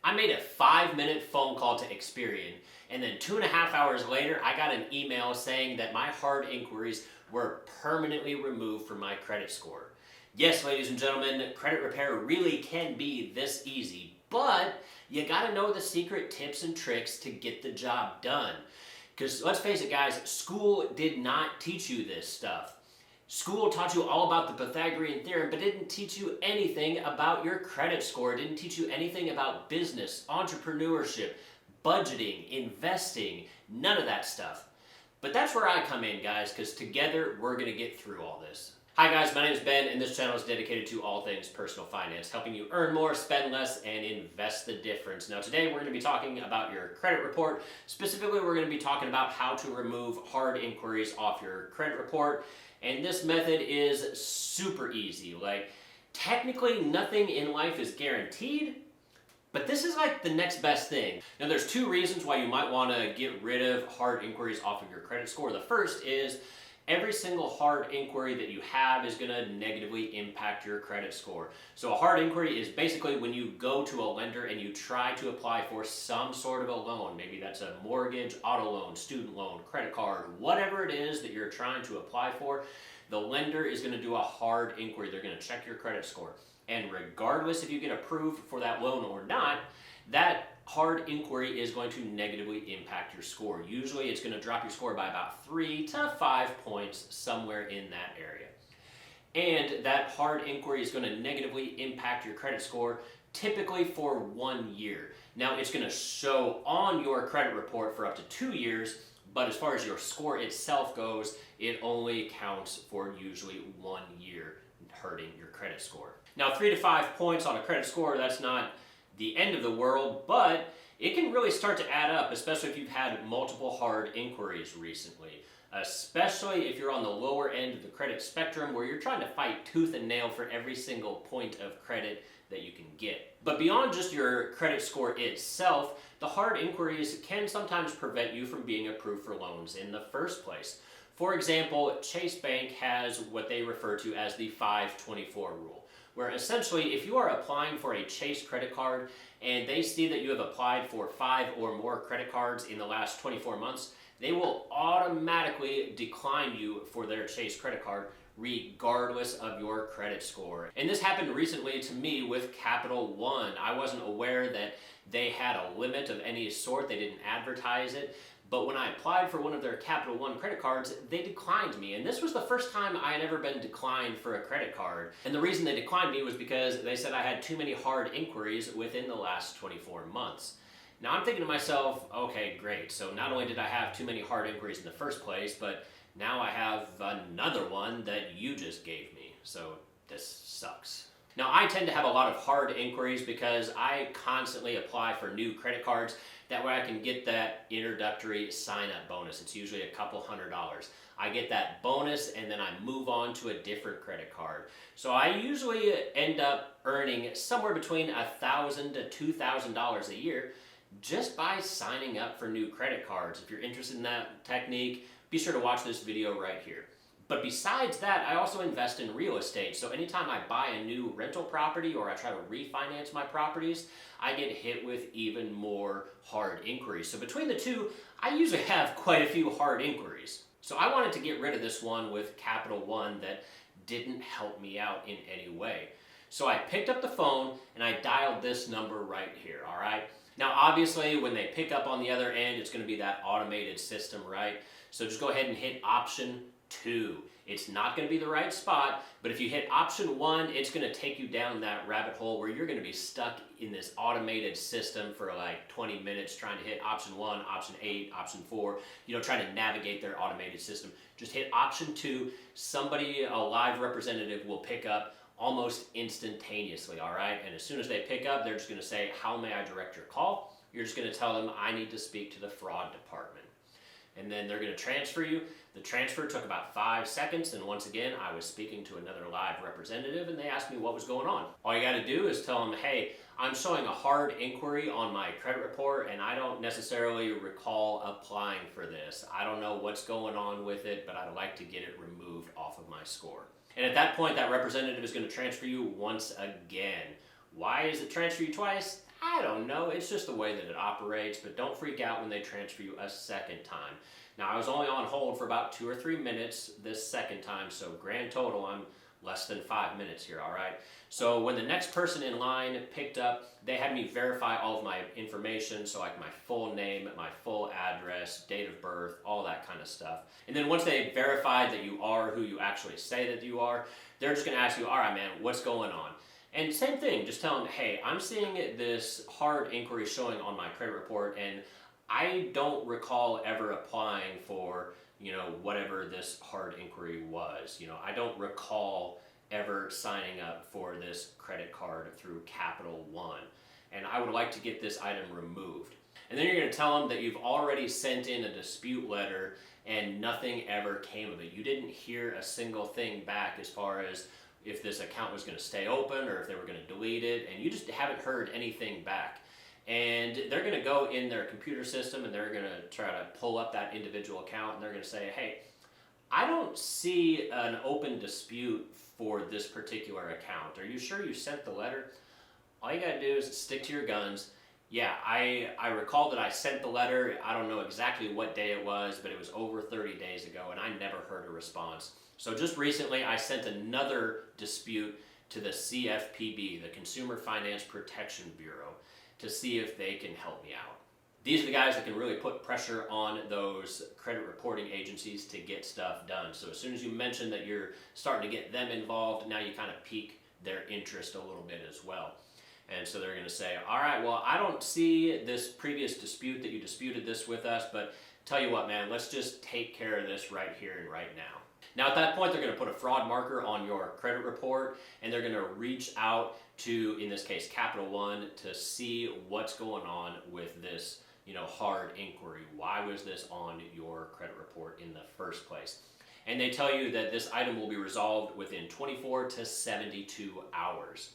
I made a 5-minute phone call to Experian, and then 2.5 hours later, I got an email saying that my hard inquiries were permanently removed from my credit score. Yes, ladies and gentlemen, credit repair really can be this easy, but you gotta know the secret tips and tricks to get the job done. Because let's face it, guys, school did not teach you this stuff. School taught you all about the Pythagorean theorem, but didn't teach you anything about your credit score. It didn't teach you anything about business, entrepreneurship, budgeting, investing, none of that stuff. But that's where I come in, guys, because together we're going to get through all this. Hi guys, my name is Ben, and this channel is dedicated to all things personal finance, helping you earn more, spend less, and invest the difference. Now today we're going to be talking about your credit report. Specifically, we're going to be talking about how to remove hard inquiries off your credit report. And this method is super easy. Like, technically nothing in life is guaranteed, but this is like the next best thing. Now there's two reasons why you might want to get rid of hard inquiries off of your credit score. The first is every single hard inquiry that you have is going to negatively impact your credit score. So a hard inquiry is basically when you go to a lender and you try to apply for some sort of a loan. Maybe that's a mortgage, auto loan, student loan, credit card, whatever it is that you're trying to apply for, the lender is going to do a hard inquiry. They're going to check your credit score. And regardless if you get approved for that loan or not, that hard inquiry is going to negatively impact your score. Usually it's going to drop your score by about 3 to 5 points, somewhere in that area. And that hard inquiry is going to negatively impact your credit score, typically for 1 year. Now it's going to show on your credit report for up to 2 years, but as far as your score itself goes, it only counts for usually 1 year hurting your credit score. Now 3 to 5 points on a credit score, that's not the end of the world, but it can really start to add up, especially if you've had multiple hard inquiries recently, especially if you're on the lower end of the credit spectrum where you're trying to fight tooth and nail for every single point of credit that you can get. But beyond just your credit score itself, the hard inquiries can sometimes prevent you from being approved for loans in the first place. For example, Chase Bank has what they refer to as the 524 rule, where essentially if you are applying for a Chase credit card and they see that you have applied for 5 or more credit cards in the last 24 months, they will automatically decline you for their Chase credit card regardless of your credit score. And this happened recently to me with Capital One. I wasn't aware that they had a limit of any sort. They didn't advertise it. But when I applied for one of their Capital One credit cards, they declined me. And this was the first time I had ever been declined for a credit card. And the reason they declined me was because they said I had too many hard inquiries within the last 24 months. Now I'm thinking to myself, okay, great. So not only did I have too many hard inquiries in the first place, but now I have another one that you just gave me. So this sucks. Now I tend to have a lot of hard inquiries because I constantly apply for new credit cards. That way I can get that introductory sign-up bonus. It's usually a couple $100s. I get that bonus and then I move on to a different credit card. So I usually end up earning somewhere between $1,000 to $2,000 a year just by signing up for new credit cards. If you're interested in that technique, be sure to watch this video right here. But besides that, I also invest in real estate. So anytime I buy a new rental property or I try to refinance my properties, I get hit with even more hard inquiries. So between the two, I usually have quite a few hard inquiries. So I wanted to get rid of this one with Capital One that didn't help me out in any way. So I picked up the phone and I dialed this number right here, all right? Now obviously when they pick up on the other end, it's going to be that automated system, right? So just go ahead and hit option 2. It's not going to be the right spot, but if you hit option 1, it's going to take you down that rabbit hole where you're going to be stuck in this automated system for like 20 minutes trying to hit option 1, option 8, option 4, trying to navigate their automated system. Just hit option 2. Somebody, a live representative, will pick up almost instantaneously, all right? And as soon as they pick up, they're just going to say, how may I direct your call? You're just going to tell them, I need to speak to the fraud department. And then they're going to transfer you. The transfer took about 5 seconds, and once again, I was speaking to another live representative, and they asked me what was going on. All you got to do is tell them, hey, I'm showing a hard inquiry on my credit report, and I don't necessarily recall applying for this. I don't know what's going on with it, but I'd like to get it removed off of my score. And at that point, that representative is going to transfer you once again. Why is it transfer you twice? I don't know, it's just the way that it operates, but don't freak out when they transfer you a second time. Now, I was only on hold for about 2 or 3 minutes this second time, so grand total, I'm less than 5 minutes here, all right? So when the next person in line picked up, they had me verify all of my information, so like my full name, my full address, date of birth, all that kind of stuff. And then once they verified that you are who you actually say that you are, they're just gonna ask you, all right, man, what's going on? And same thing, just tell them, hey, I'm seeing this hard inquiry showing on my credit report, and I don't recall ever applying for, whatever this hard inquiry was. I don't recall ever signing up for this credit card through Capital One, and I would like to get this item removed. And then you're going to tell them that you've already sent in a dispute letter and nothing ever came of it. You didn't hear a single thing back as far as if this account was going to stay open or if they were going to delete it, and you just haven't heard anything back. And they're going to go in their computer system and they're going to try to pull up that individual account, and they're going to say, hey, I don't see an open dispute for this particular account. Are you sure you sent the letter? All you got to do is stick to your guns. Yeah, I recall that I sent the letter. I don't know exactly what day it was, but it was over 30 days ago, and I never heard a response. So just recently, I sent another dispute to the CFPB, the Consumer Finance Protection Bureau, to see if they can help me out. These are the guys that can really put pressure on those credit reporting agencies to get stuff done. So as soon as you mention that you're starting to get them involved, now you kind of pique their interest a little bit as well. And so they're going to say, all right, well, I don't see this previous dispute that you disputed this with us, but tell you what, man, let's just take care of this right here and right now. Now at that point, they're going to put a fraud marker on your credit report, and they're going to reach out to, in this case, Capital One, to see what's going on with this, hard inquiry. Why was this on your credit report in the first place? And they tell you that this item will be resolved within 24 to 72 hours.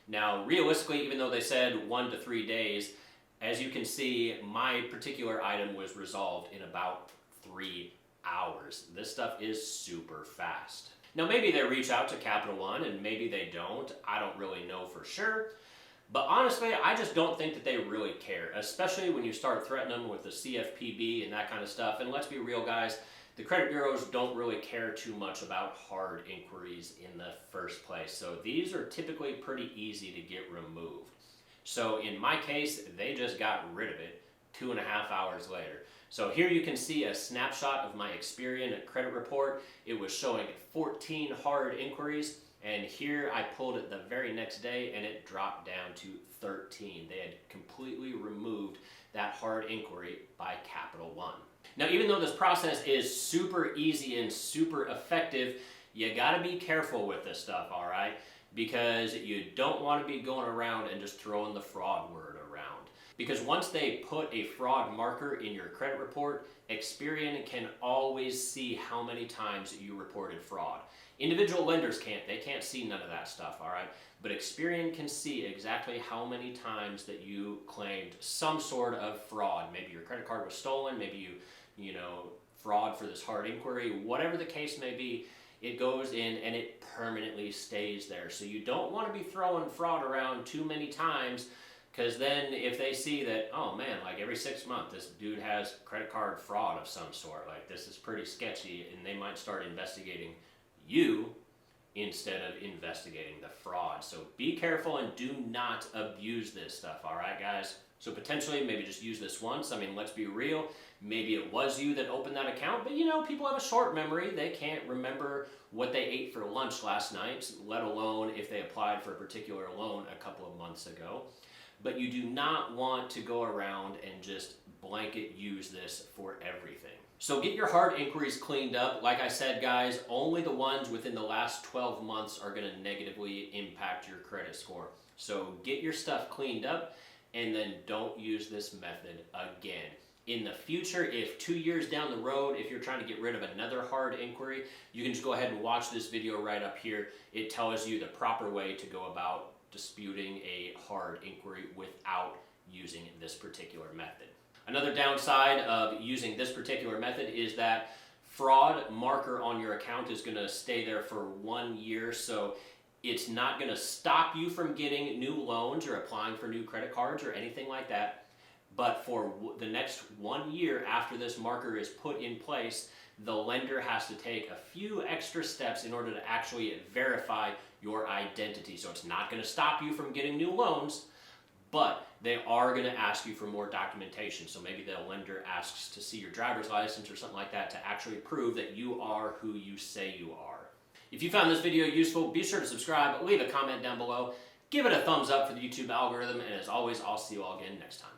Now, realistically, even though they said 1 to 3 days, as you can see, my particular item was resolved in about 3 hours. This stuff is super fast. Now, maybe they reach out to Capital One and maybe they don't. I don't really know for sure. But honestly, I just don't think that they really care, especially when you start threatening them with the CFPB and that kind of stuff. And let's be real, guys, the credit bureaus don't really care too much about hard inquiries in the first place. So these are typically pretty easy to get removed. So in my case, they just got rid of it 2.5 hours later. So here you can see a snapshot of my Experian credit report. It was showing 14 hard inquiries, and here I pulled it the very next day and it dropped down to 13. They had completely removed that hard inquiry by Capital One. Now, even though this process is super easy and super effective, you gotta be careful with this stuff, all right? Because you don't want to be going around and just throwing the fraud word around. Because once they put a fraud marker in your credit report, Experian can always see how many times you reported fraud. Individual lenders can't. They can't see none of that stuff, all right? But Experian can see exactly how many times that you claimed some sort of fraud. Maybe your credit card was stolen, maybe you fraud for this hard inquiry, whatever the case may be, it goes in and it permanently stays there. So you don't want to be throwing fraud around too many times, because then if they see that, oh man, like every 6 months this dude has credit card fraud of some sort, like this is pretty sketchy, and they might start investigating you instead of investigating the fraud. So be careful and do not abuse this stuff, all right, guys? So potentially maybe just use this once. I mean, let's be real. Maybe it was you that opened that account, but people have a short memory. They can't remember what they ate for lunch last night, let alone if they applied for a particular loan a couple of months ago. But you do not want to go around and just blanket use this for everything. So get your hard inquiries cleaned up. Like I said, guys, only the ones within the last 12 months are going to negatively impact your credit score. So get your stuff cleaned up and then don't use this method again. In the future, if 2 years down the road, if you're trying to get rid of another hard inquiry, you can just go ahead and watch this video right up here. It tells you the proper way to go about disputing a hard inquiry without using this particular method. Another downside of using this particular method is that fraud marker on your account is going to stay there for 1 year. So It's not going to stop you from getting new loans or applying for new credit cards or anything like that. But for the next 1 year after this marker is put in place, the lender has to take a few extra steps in order to actually verify your identity. So it's not going to stop you from getting new loans, but they are going to ask you for more documentation. So maybe the lender asks to see your driver's license or something like that to actually prove that you are who you say you are. If you found this video useful, be sure to subscribe, leave a comment down below, give it a thumbs up for the YouTube algorithm, and as always, I'll see you all again next time.